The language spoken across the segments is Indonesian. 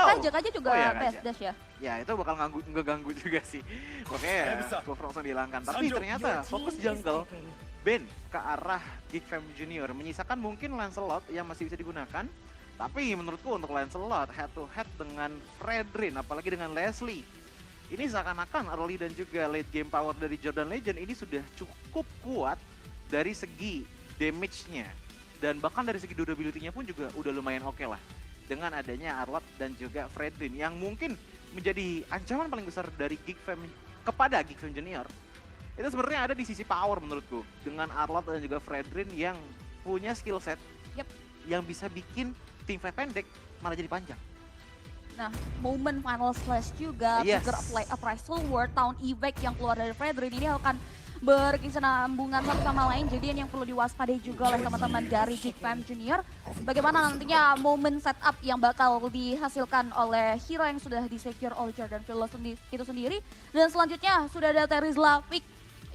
kan Jack aja juga Oh iya, dash, Raja. dash ya. Ya itu bakal ngeganggu juga sih. Makanya Buff langsung dihilangkan. Tapi ternyata fokus jungle Ben ke arah Geek Fam Junior. Menyisakan mungkin Lancelot yang masih bisa digunakan. Tapi menurutku untuk Lancelot head to head dengan Fredrin, apalagi dengan Leslie. Ini seakan-akan early dan juga late game power dari Jordan Legend ini sudah cukup kuat dari segi damage-nya. Dan bahkan dari segi durability-nya pun juga udah lumayan oke lah. Dengan adanya Arlott dan juga Fredrin yang mungkin menjadi ancaman paling besar dari Geek Fam kepada Geek Fam Junior. Itu sebenarnya ada di sisi power menurutku. Dengan Arlott dan juga Fredrin yang punya skill set yang bisa bikin tim fight pendek malah jadi panjang. Nah, momen final slash juga, trigger appraisal word, town evac yang keluar dari Fredrin ini akan berkesinambungan satu sama lain. Jadi ini yang perlu diwaspadai juga oleh teman-teman dari Geek Fam Junior. Bagaimana nantinya momen setup yang bakal dihasilkan oleh hero yang sudah di-secure oleh Jordan Philo itu sendiri. Dan selanjutnya sudah ada Terizla Pick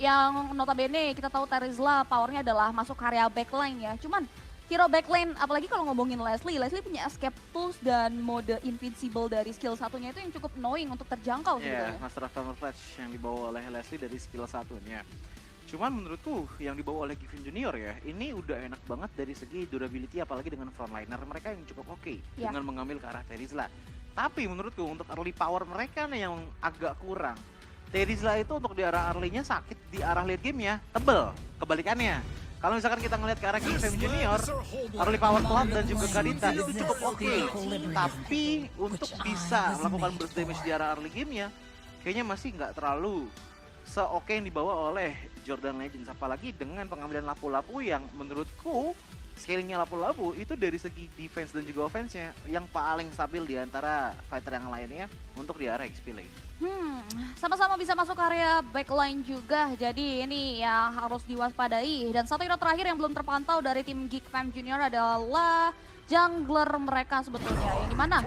yang notabene kita tahu Terizla powernya adalah masuk area backline ya. Cuman hero backline, apalagi kalau ngomongin Leslie punya escape tools dan mode invincible dari skill satunya itu yang cukup annoying untuk terjangkau Iya, sebetulnya. Master of Camouflage yang dibawa oleh Leslie dari skill satunya. Cuman menurutku yang dibawa oleh Givin Junior ya, ini udah enak banget dari segi durability apalagi dengan frontliner mereka yang cukup oke dengan mengambil ke arah Terizla. Tapi menurutku untuk early power mereka nih yang agak kurang. Terizla itu untuk di arah early-nya sakit, di arah late game-nya tebel. Kebalikannya. Kalau misalkan kita ngelihat ke arah Geek Fam Junior, early power Cloud dan juga Kadita itu cukup oke. Tapi untuk bisa melakukan burst damage di arah early game-nya, kayaknya masih nggak terlalu se-oke yang dibawa oleh Jordan Legends. Apalagi dengan pengambilan lapu-lapu yang menurutku scalingnya lapu-lapu itu dari segi defense dan juga offense-nya yang paling stabil di antara fighter yang lainnya untuk di arah XP lane. Sama-sama bisa masuk area backline juga, jadi ini yang harus diwaspadai. Dan satu hero terakhir yang belum terpantau dari tim Geek Fam Junior adalah jungler mereka sebetulnya. Yang dimana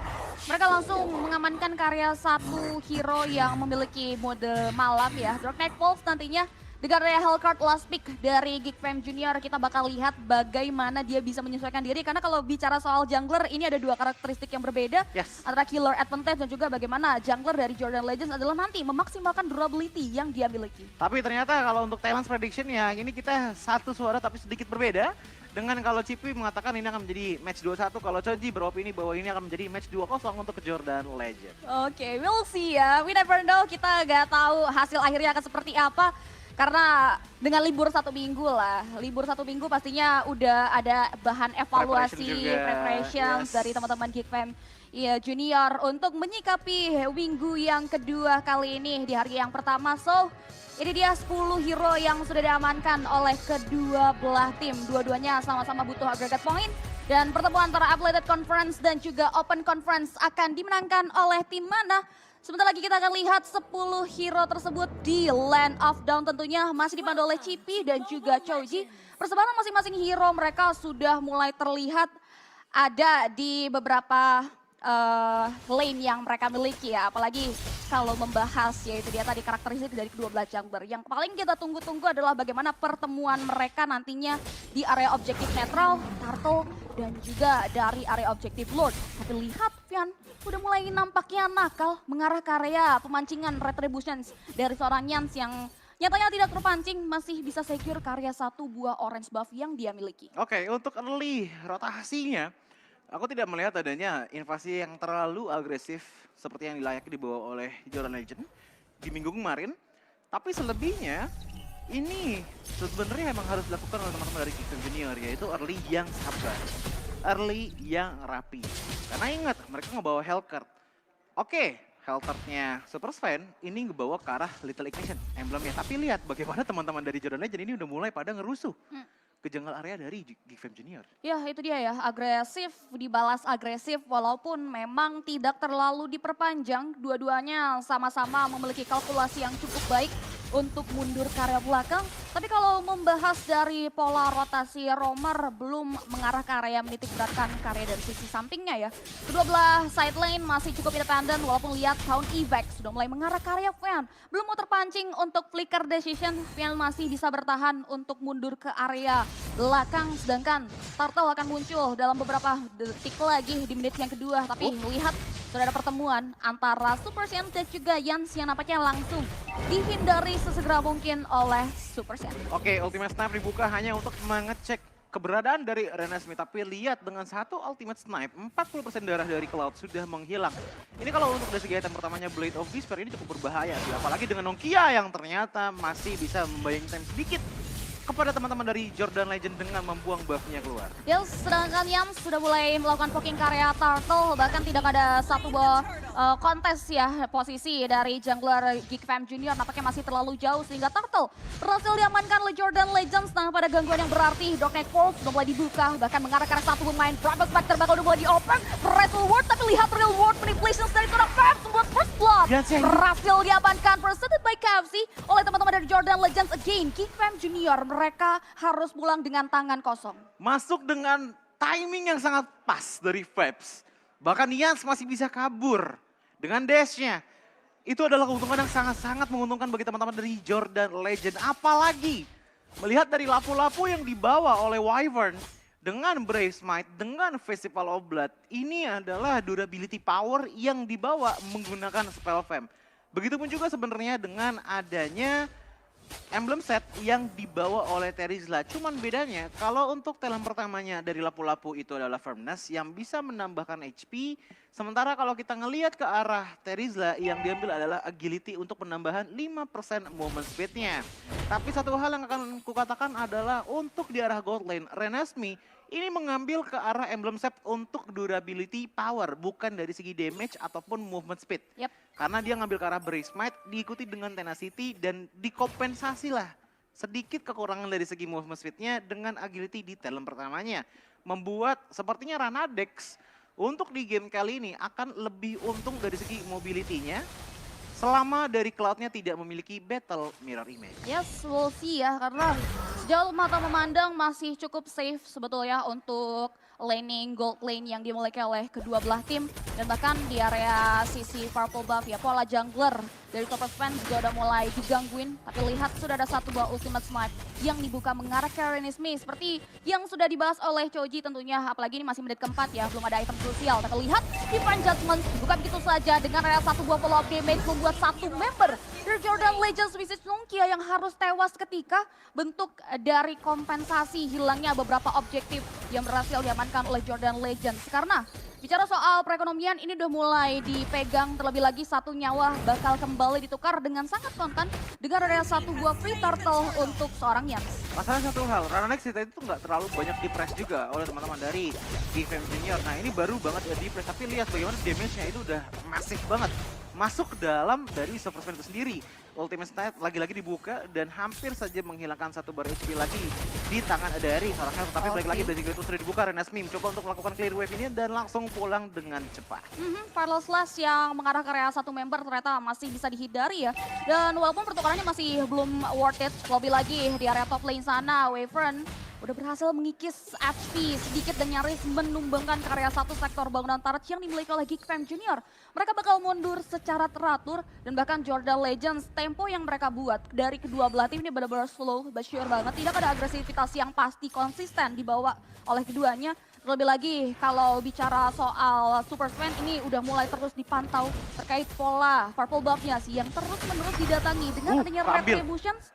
mereka langsung mengamankan karya satu hero yang memiliki mode malam ya. Dark Knight Wolf nantinya dengan area Hellcard last pick dari Geek Fam Junior, kita bakal lihat bagaimana dia bisa menyesuaikan diri. Karena kalau bicara soal jungler, ini ada dua karakteristik yang berbeda. Antara killer advantage dan juga bagaimana jungler dari Jordan Legends adalah nanti memaksimalkan durability yang dia miliki. Tapi ternyata kalau untuk Talents Prediction ya, ini kita satu suara tapi sedikit berbeda. Dengan kalau Cipi mengatakan ini akan menjadi match 2-1, kalau Chonji beropini bahwa ini akan menjadi match 2-0 untuk ke Jordan Legend. Oke, we'll see ya. We never know, kita nggak tahu hasil akhirnya akan seperti apa. Karena dengan libur 1 minggu lah, libur 1 minggu pastinya udah ada bahan evaluasi, preparation dari teman-teman Geek Fam Junior untuk menyikapi minggu yang kedua kali ini di hari yang pertama. So, ini dia 10 hero yang sudah diamankan oleh kedua belah tim. Dua-duanya sama-sama butuh aggregate point. Dan pertemuan antara Uploaded Conference dan juga Open Conference akan dimenangkan oleh tim mana? Sebentar lagi kita akan lihat 10 hero tersebut di Land of Dawn, tentunya masih dipandu oleh Cipi dan juga Choji. Persebaran masing-masing hero mereka sudah mulai terlihat ada di beberapa lane yang mereka miliki ya. Apalagi kalau membahas yaitu dia tadi karakteristik dari kedua belah jungler. Yang paling kita tunggu-tunggu adalah bagaimana pertemuan mereka nantinya di area objektif netral, Turtle, dan juga dari area objektif Lord. Tapi lihat Vian, udah mulai nampaknya nakal mengarah ke area pemancingan Retributions dari seorang Yans yang nyatanya tidak terpancing, masih bisa secure karya satu buah orange buff yang dia miliki. Oke, untuk early rotasinya, aku tidak melihat adanya invasi yang terlalu agresif seperti yang dilayaki dibawa oleh Jordan Legend di minggu kemarin. Tapi selebihnya, ini sebenarnya emang harus dilakukan oleh teman-teman dari Geek Fam Junior, yaitu early yang sabar, early yang rapi. Karena ingat, mereka ngebawa Hellcard. Oke, Hellcard-nya Super Sven ini ngebawa ke arah Little Ignition, emblemnya. Tapi lihat bagaimana teman-teman dari Jordan Legend ini udah mulai pada ngerusuh ke jungle area dari Geek Fam Junior. Ya itu dia ya, agresif, dibalas agresif walaupun memang tidak terlalu diperpanjang. Dua-duanya sama-sama memiliki kalkulasi yang cukup baik untuk mundur ke area belakang. Tapi kalau membahas dari pola rotasi Romer belum mengarah ke area menitik beratkan karya dari sisi sampingnya ya. Kedua belah side lane masih cukup independen walaupun lihat Town Evac sudah mulai mengarah ke area Fian. Belum mau terpancing untuk flicker decision, Fian masih bisa bertahan untuk mundur ke area belakang, sedangkan Turtle akan muncul dalam beberapa detik lagi di menit yang kedua. Tapi lihat sudah ada pertemuan antara Super Saiyan dan juga Yans yang nampaknya langsung dihindari sesegera mungkin oleh Super Saiyan. Oke, Ultimate Snipe dibuka hanya untuk mengecek keberadaan dari Renesmee, tapi lihat dengan satu Ultimate Snipe, 40% darah dari Cloud sudah menghilang. Ini kalau untuk dari segi item pertamanya Blade of Despair ini cukup berbahaya sih, apalagi dengan Nokia yang ternyata masih bisa membayangkan sedikit kepada teman-teman dari Jordan Legend dengan membuang buff-nya keluar. Yes, sedangkan Yams sudah mulai melakukan poking karya Turtle, bahkan tidak ada satu buah kontes ya posisi dari jungler Geek Fam Junior nampaknya masih terlalu jauh sehingga Turtle berhasil diamankan oleh Jordan Legends. Nah, pada gangguan yang berarti Dark Knight Pulse sudah mulai dibuka, bahkan mengarah ke arah satu pemain Brabant Spectre bakal udah mulai diopen Wrestle World, tapi lihat Real World manipulations dari seorang Fam membuat first blood berhasil diamankan presented by KFC oleh teman-teman dari Jordan Legends. Again, Geek Fam Junior mereka harus pulang dengan tangan kosong. Masuk dengan timing yang sangat pas dari Vibes. Bahkan Yans masih bisa kabur dengan dash-nya. Itu adalah keuntungan yang sangat-sangat menguntungkan bagi teman-teman dari Jordan Legend. Apalagi melihat dari lapu-lapu yang dibawa oleh Wyvern dengan Brave Smite, dengan Festival of Blood. Ini adalah durability power yang dibawa menggunakan spell fam. Begitupun juga sebenarnya dengan adanya emblem set yang dibawa oleh Terizla. Cuman bedanya kalau untuk talent pertamanya dari lapu-lapu itu adalah firmness yang bisa menambahkan HP. Sementara kalau kita ngelihat ke arah Terizla yang diambil adalah agility untuk penambahan 5% movement speed-nya. Tapi satu hal yang akan kukatakan adalah untuk di arah gold lane, Renesmee ini mengambil ke arah emblem set untuk durability power, bukan dari segi damage ataupun movement speed. Yep. Karena dia ngambil ke arah Brave Smite, diikuti dengan Tenacity dan dikompensasi lah sedikit kekurangan dari segi movement speed-nya dengan agility di talent pertamanya. Membuat sepertinya Ranadex untuk di game kali ini akan lebih untung dari segi mobility-nya. Selama dari Cloud-nya tidak memiliki battle mirror image. Yes, we'll see ya, karena sejauh mata memandang masih cukup safe sebetulnya untuk laning gold lane yang dimiliki oleh kedua belah tim. Dan bahkan di area sisi purple buff ya, pola jungler dari Top Fan juga udah mulai digangguin. Tapi lihat sudah ada satu buah ultimate snipe yang dibuka mengarah ke Renesmee. Seperti yang sudah dibahas oleh Choji tentunya, apalagi ini masih menit keempat ya, belum ada item krusial. Tapi lihat Divine Judgment dibuka begitu saja dengan area satu buah follow up damage membuat satu member dari Jordan Legends Visit Nongkia yang harus tewas ketika bentuk dari kompensasi hilangnya beberapa objektif yang berhasil diamankan oleh Jordan Legends. Karena bicara soal perekonomian ini udah mulai dipegang, terlebih lagi satu nyawa bakal kembali ditukar dengan sangat kontan dengan area satu buah free turtle untuk seorang Yans. Masalah satu hal, Ranadex itu nggak terlalu banyak di-press juga oleh teman-teman dari GFM Junior. Nah ini baru banget ya di-press, tapi lihat bagaimana damage-nya itu udah masif banget. Masuk ke dalam dari Superman itu sendiri. Ultimate Snipe lagi-lagi dibuka dan hampir saja menghilangkan satu bar HP lagi di tangan dari seorang Hell. Tapi balik lagi dari itu sudah dibuka, Renesmee mencoba untuk melakukan clear wave ini dan langsung pulang dengan cepat. Parallel Slash yang mengarah ke area satu member ternyata masih bisa dihindari ya. Dan walaupun pertukarannya masih belum worth it, lebih lagi di area top lane sana, Wyvern udah berhasil mengikis HP sedikit dan nyaris menumbangkan ke area satu sektor bangunan turret yang dimiliki oleh Geek Fam Junior. Mereka bakal mundur secara teratur dan bahkan Jordan Legends tempo yang mereka buat dari kedua belah tim ini benar-benar slow but sure banget. Tidak ada agresivitas yang pasti konsisten dibawa oleh keduanya. Terlebih lagi kalau bicara soal Super Sven ini udah mulai terus dipantau terkait pola purple buff-nya sih yang terus-menerus didatangi dengan adanya Retributions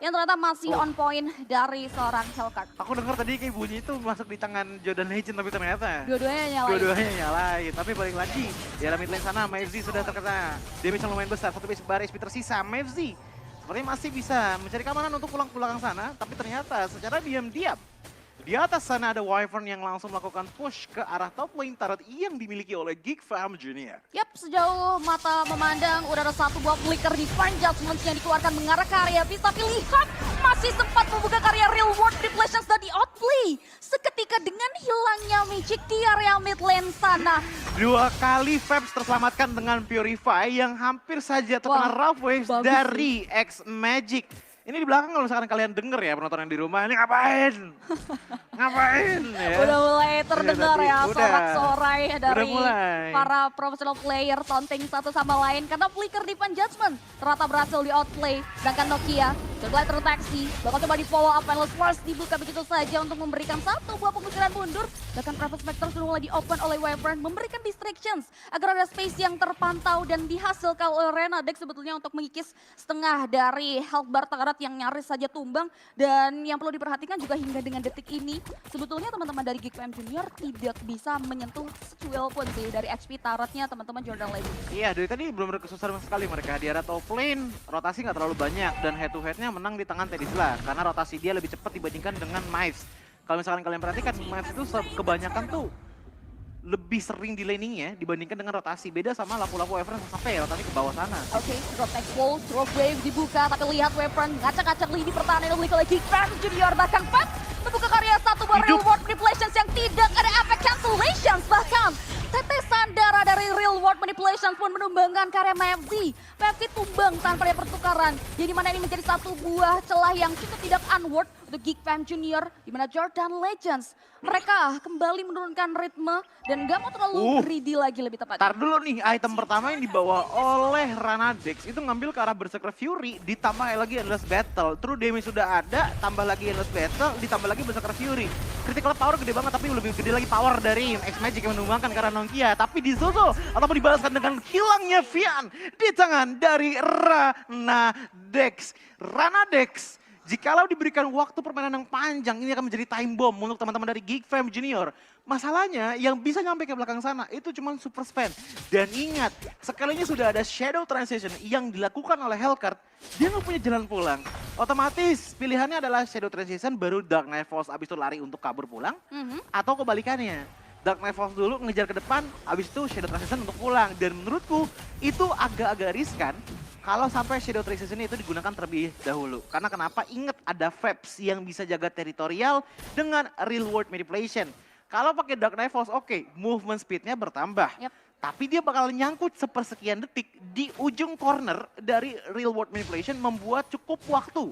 yang ternyata masih on point dari seorang Hellcard. Aku dengar tadi kayak bunyi itu masuk di tangan Jordan Legend tapi ternyata dua-duanya nyalain. Dua-duanya nyalain, tapi balik lagi di arah mid lane sana Mavzy sudah terkena damage yang lumayan besar, satu base bar HP tersisa. Mavzy sepertinya masih bisa mencari keamanan untuk pulang ke belakang sana, tapi ternyata secara diam-diam di atas sana ada Wyvern yang langsung melakukan push ke arah top lane turret yang dimiliki oleh Geek Fam Junior. Yap, sejauh mata memandang udah ada satu buah flicker di Divine Judgment yang dikeluarkan mengarah ke area bis. Tapi lihat, masih sempat membuka karya Real World Manipulations dan di outplay. Seketika dengan hilangnya Magic di area mid lane sana. Dua kali Fabs terselamatkan dengan Purify yang hampir saja terkena rough waves dari X Magic. Ini di belakang kalau misalkan kalian denger ya penonton yang di rumah, ini ngapain? Ngapain ya? Udah mulai terdengar ya udah, sorak-sorai dari mulai. para professional player taunting satu sama lain. Karena Flicker Defense Judgment ternyata berhasil di outplay. Sedangkan Nokia setelah terdeteksi, bakal coba di follow up Endless Force dibuka begitu saja untuk memberikan satu buah pengusiran mundur. Bahkan Private Spectre sudah mulai di open oleh Wyvern, memberikan distractions agar ada space yang terpantau dan dihasilkan oleh Renadex sebetulnya untuk mengikis setengah dari health bar Takarat yang nyaris saja tumbang. Dan yang perlu diperhatikan juga hingga dengan detik ini, sebetulnya teman-teman dari Geek Fam Junior tidak bisa menyentuh secuil pun sih dari HP Taratnya teman-teman Jordan Legend. Iya, dari tadi belum kesusahan sekali mereka di area top lane, rotasi nggak terlalu banyak dan head to headnya menang di tangan Tedisla karena rotasi dia lebih cepat dibandingkan dengan Mives. Kalau misalkan kalian perhatikan, Mives itu kebanyakan tuh lebih sering di laningnya dibandingkan dengan rotasi. Beda sama lampu-lampu Wyvern sampai ya rotasi ke bawah sana. Oke, drop next wall, drop wave dibuka, tapi lihat Wyvern ngacak-ngacak lini pertahanan yang dimiliki oleh Geek Fam Junior. Bahkan Pat membuka karya satu buah reward manipulations yang tidak ada efek cancellations. Bahkan tetesan darah dari real world manipulations pun menumbangkan karya Mavzi. Mavzi tumbang tanpa ada pertukaran. Jadi mana ini menjadi satu buah celah yang cukup tidak unworth untuk Geek Fam Junior. Di mana Jordan Legends mereka kembali menurunkan ritme dan gak mau terlalu greedy lagi lebih tepat. Tar dulu nih, item pertama yang dibawa oleh Renadex itu ngambil ke arah Berserker Fury, ditambah lagi Endless Battle. True damage sudah ada, tambah lagi Endless Battle, ditambah lagi Berserker Fury. Critical power gede banget, tapi lebih gede lagi power dari X-Magic yang menumbangkan karena Nokia. Tapi disusul ataupun dibalaskan dengan hilangnya Vian di tangan dari Renadex. Renadex, jikalau diberikan waktu permainan yang panjang, ini akan menjadi time bomb untuk teman-teman dari Geek Fam Junior. Masalahnya yang bisa nyampe ke belakang sana itu cuma super span. Dan ingat, sekalinya sudah ada shadow transition yang dilakukan oleh Hellcard, dia nggak punya jalan pulang. Otomatis pilihannya adalah shadow transition baru Dark Knight Force abis itu lari untuk kabur pulang. Atau kebalikannya. Dark Knight Force dulu ngejar ke depan, abis itu shadow transition untuk pulang. Dan menurutku itu agak-agak riskan kalau sampai Shadow Transition itu digunakan terlebih dahulu. Karena kenapa? Ingat ada Vapes yang bisa jaga teritorial dengan real world manipulation. Kalau pakai Dark Knight Force, oke, movement speednya bertambah. Tapi dia bakal nyangkut sepersekian detik di ujung corner dari real world manipulation, membuat cukup waktu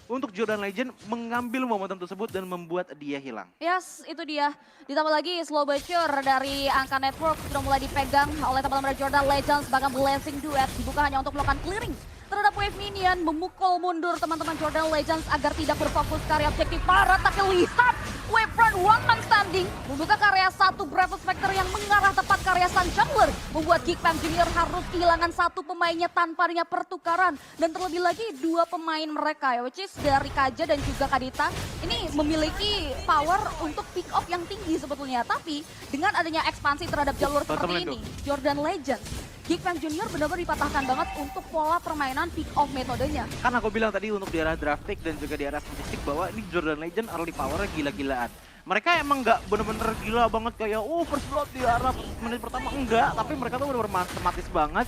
untuk Jordan Legend mengambil momentum tersebut dan membuat dia hilang. Yes, itu dia. Ditambah lagi slow but sure dari angka network sudah mulai dipegang oleh teman-teman Jordan Legends. Bahkan Blessing Duet dibuka hanya untuk melakukan clearing terhadap wave minion, memukul mundur teman-teman Jordan Legends agar tidak berfokus karya objektif para. Tapi lihat Wavefront one man standing membuka karya satu Brave Spectre yang mengarah tepat karya Sun Jungler, membuat Geek Fam Junior harus kehilangan satu pemainnya tanpa adanya pertukaran. Dan terlebih lagi dua pemain mereka ya, which is dari Kaja dan juga Kadita ini memiliki power untuk pick off yang tinggi sebetulnya. Tapi dengan adanya ekspansi terhadap jalur seperti ini, Jordan Legends, Geek Fam Junior benar-benar dipatahkan banget untuk pola permainan pick off metodenya. Kan aku bilang tadi untuk di arah draft pick dan juga di arah statistik bahwa ini Jordan Legend early powernya gila-gilaan. Mereka emang nggak bener-bener gila banget kayak first blood di arah menit pertama, enggak. Tapi mereka tuh bener-bener matematis banget,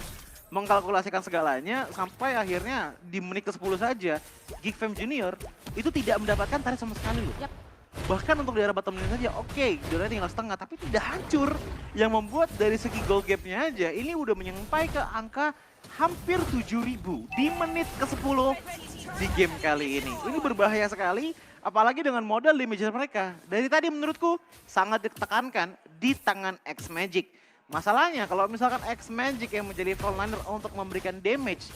mengkalkulasikan segalanya sampai akhirnya di menit ke-10 saja Geek Fam Junior itu tidak mendapatkan tarik sama sekali loh. Bahkan untuk di arah bottom lane saja, oke, Jordan tinggal setengah, tapi tidak hancur. Yang membuat dari segi goal gap-nya aja, ini udah menyampai ke angka hampir 7.000 di menit ke-10 di game kali ini. Ini berbahaya sekali, apalagi dengan modal damage mereka. Dari tadi menurutku sangat ditekankan di tangan X-Magic. Masalahnya kalau misalkan X-Magic yang menjadi frontliner untuk memberikan damage,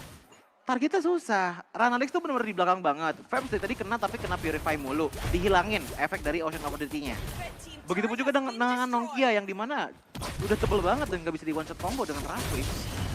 targetnya susah. Renadex tuh bener-bener di belakang banget. Vamps dari tadi kena tapi kena Purify mulu. Dihilangin efek dari Ocean Commodity-nya. Begitupun juga dengan Nokia yang dimana udah tebel banget dan gak bisa di one shot combo dengan Raffi.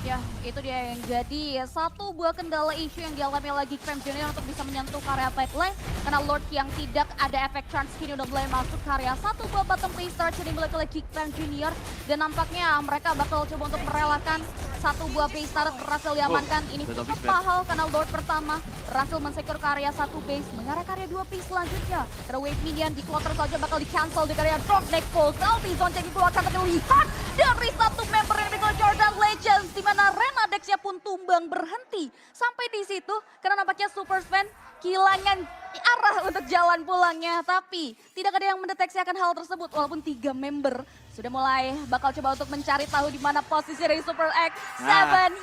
Ya, itu dia yang jadi satu buah kendala isu yang dialami oleh Geek Fam Junior untuk bisa menyentuh karya pipeline. Karena Lord yang tidak ada efek chance kini udah mulai masuk karya satu buah bottom phase start yang dimiliki oleh Geek Fam Junior. Dan nampaknya mereka bakal coba untuk merelakan satu buah base start berhasil diamankan. Ini cukup mahal karena Lord pertama berhasil mensecure karya satu base, mengarah karya dua base selanjutnya. Karena wave minion di quarter saja bakal di cancel di karya drop next fall. Salty zone yang dikeluarkan, tapi lihat dari satu member yang dimiliki Jordan Legends, di mana Renadex-nya pun tumbang berhenti sampai di situ karena nampaknya Super Sven kehilangan arah untuk jalan pulangnya. Tapi tidak ada yang mendeteksi akan hal tersebut. Walaupun 3 member sudah mulai bakal coba untuk mencari tahu di mana posisi dari Super X7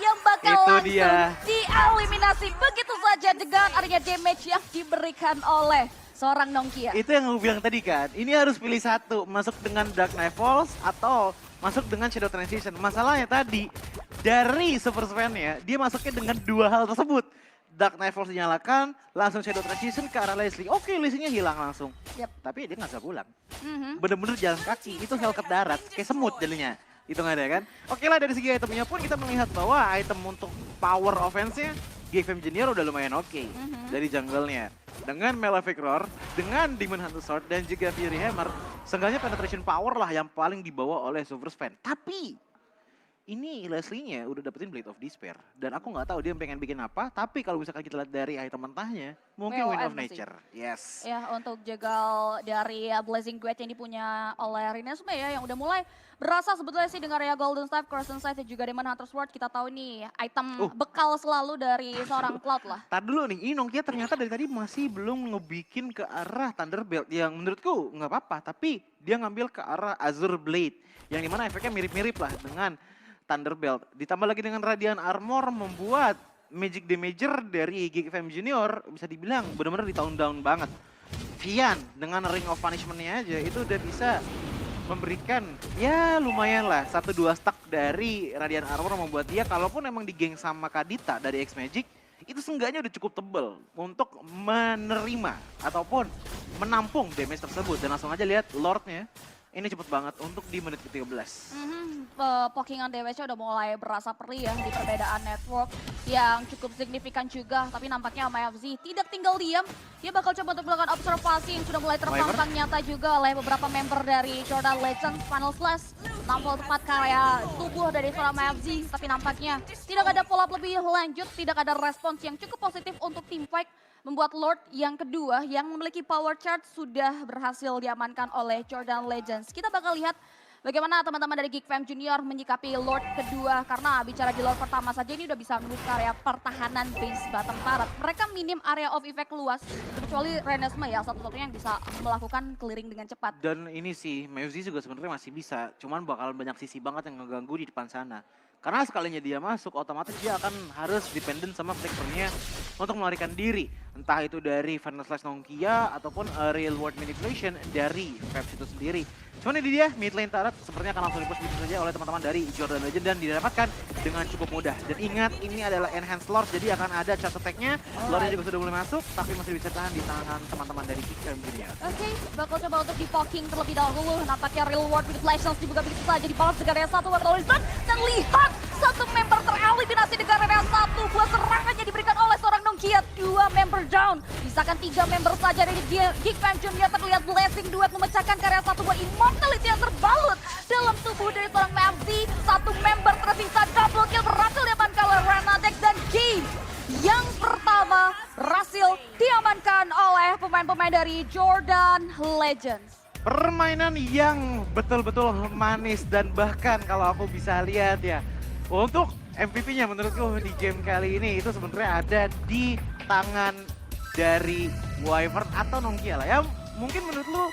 yang bakal langsung dieliminasi begitu saja dengan adanya damage yang diberikan oleh seorang Nongkia. Itu yang gue bilang tadi kan, ini harus pilih satu, masuk dengan Dark Knight Falls atau masuk dengan Shadow Transition. Masalahnya tadi, dari Super Sven-nya, dia masuknya dengan 2 hal tersebut. Dark Knight Falls dinyalakan, langsung Shadow Transition ke arah Leslie. Oke, Leslie-nya hilang langsung. Tapi dia nggak bisa pulang. Bener-bener jalan kaki, itu Hellcat darat, kayak semut jadinya. Itu nggak ada kan? Oke lah, dari segi itemnya pun kita melihat bahwa item untuk power offense-nya, GFM Junior udah lumayan oke dari jungle-nya. Dengan Malefic Roar, dengan Demon Hunter Sword, dan juga Fury Hammer, seenggaknya penetration power lah yang paling dibawa oleh Super Sven. Tapi, ini Leslie-nya udah dapetin Blade of Despair. Dan aku nggak tahu dia pengen bikin apa, tapi kalau misalkan kita lihat dari item mentahnya, mungkin Wind of Nature. Yes. Ya, untuk jegal dari Blazing Guard yang dipunya oleh Renesmee ya, yang udah mulai berasa sebetulnya sih dengan Rhea Golden Staff, Crescent Sight, dan juga Demon Hunter Sword. Kita tahu nih, item bekal selalu dari seorang Cloud lah. Tar dulu nih, ini Nongkia ternyata dari tadi masih belum ngebikin ke arah Thunderbelt. Yang menurutku nggak apa-apa, tapi dia ngambil ke arah Azure Blade. Yang dimana efeknya mirip-mirip lah dengan Thunderbelt. Ditambah lagi dengan Radiant Armor membuat Magic Damager dari GFM Junior bisa dibilang benar-benar di down banget. Vian dengan Ring of Punishment-nya aja itu udah bisa memberikan ya lumayan lah 1-2 stack dari Radiant Armor membuat dia kalaupun emang digeng sama Kadita dari X-Magic itu seenggaknya udah cukup tebel untuk menerima ataupun menampung damage tersebut. Dan langsung aja lihat Lord-nya ini cepet banget untuk di menit ke-13. Pokingan DWC udah mulai berasa perih ya di perbedaan network yang cukup signifikan juga. Tapi nampaknya MFZ tidak tinggal diam. Dia bakal coba untuk melakukan observasi yang sudah mulai terpampang nyata juga oleh beberapa member dari Jordan Legends. Final Slash nampol tepat karya tubuh dari seorang MFZ. Tapi nampaknya tidak ada follow up lebih lanjut, tidak ada respons yang cukup positif untuk tim fight. Membuat Lord yang kedua yang memiliki power charge sudah berhasil diamankan oleh Jordan Legends. Kita bakal lihat bagaimana teman-teman dari GFM Junior menyikapi Lord kedua. Karena bicara di Lord pertama saja ini udah bisa membuka area pertahanan base bottom barat. Mereka minim area of effect luas. Kecuali Renesmee ya satu-satunya yang bisa melakukan clearing dengan cepat. Dan ini sih, Meuzi juga sebenarnya masih bisa. Cuman bakal banyak sisi banget yang ngeganggu di depan sana. Karena sekalinya dia masuk, otomatis dia akan harus dependent sama flickernya untuk melarikan diri. Entah itu dari Final Slash Nongkia ataupun Real World Manipulation dari Peps itu sendiri. Cuman ini dia, mid lane turret sepertinya akan langsung di-push begitu saja oleh teman-teman dari Jordan Legend dan didapatkan dengan cukup mudah. Dan ingat, ini adalah Enhanced Lord, jadi akan ada charge attack-nya. Lordnya juga sudah mulai masuk, tapi masih bisa tahan di tangan teman-teman dari GFM Junior. Oke, bakal coba untuk di-poking terlebih dahulu. Nampaknya Real World Manipulations dibuka begitu saja, dibalas dengan area 1 World Horizon. Dan lihat, satu member tereliminasi dengan area 1. Buat serangannya diberikan oleh seorang Nongkia, 2 member down. Misalkan 3 member saja dari GFM Junior. Terlihat Blessing Duet memecahkan karya 1 buat Immortality yang terbalut dalam tubuh dari seorang MFZ. 1 member tersisa, double kill berhasil diamankan oleh Renadek dan game yang pertama berhasil diamankan oleh pemain-pemain dari Jordan Legends. Permainan yang betul-betul manis dan bahkan kalau aku bisa lihat ya, untuk MVP-nya menurutku di game kali ini itu sebenarnya ada di tangan dari Wyvern atau Nongkia lah ya. Mungkin menurut lu